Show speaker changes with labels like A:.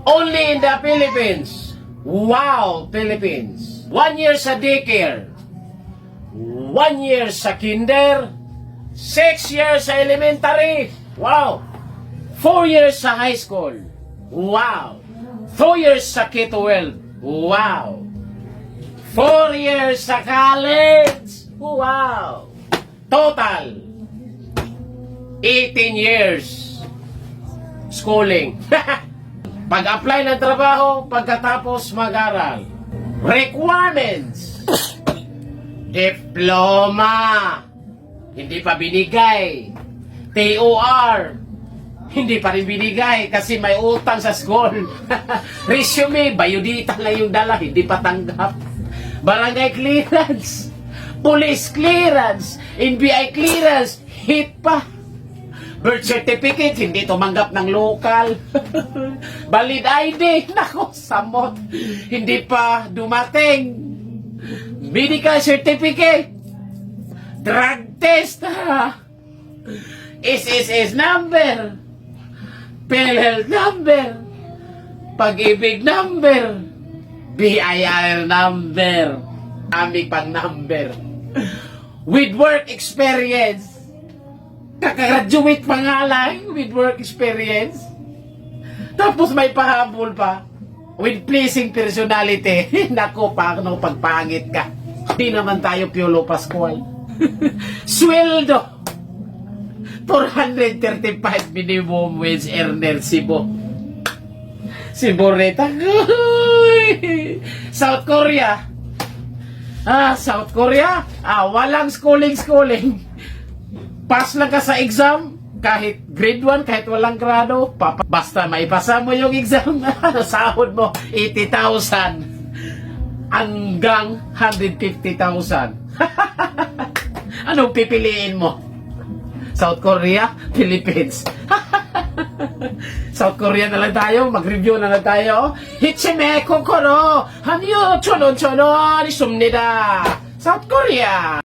A: Only in the Philippines. Wow, Philippines. 1 year sa daycare. 1 year sa kinder. 6 years sa elementary. Wow. 4 years sa high school. Wow. 4 years sa K-12. Wow. 4 years sa college. Wow. Total 18 years schooling. Pag-apply ng trabaho, pagkatapos mag-aral. Requirements. Diploma. Hindi pa binigay. TOR. Hindi pa rin binigay kasi may utang sa school. Resume, biodata lang yung dala, hindi pa tanggap. Barangay clearance. Police clearance. NBI clearance. Hit pa. Birth certificate, hindi tumanggap ng local. Valid ID, nako, samot. Hindi pa dumating. Medical certificate. Drug test, ha. SSS number. PhilHealth number. Pag-ibig number. BIR number. Aming pang number. With work experience. Kakagraduate pa nga lang with work experience. Tapos may pahabol pa. With pleasing personality. Nako, paano pagpangit ka? Hindi naman tayo Piolo Pascual. Sweldo. 435 minimum wage earner Cebu. Cebu reta. South Korea. South Korea. Walang schooling. Pass lang ka sa exam, kahit grade 1, kahit walang grado, basta maipasa mo yung exam, sahod mo, 80,000 hanggang 150,000. Anong pipiliin mo? South Korea, Philippines. South Korea na lang tayo, mag-review na lang tayo. Hichime kokoro, hanyo chonon isumnida. South Korea.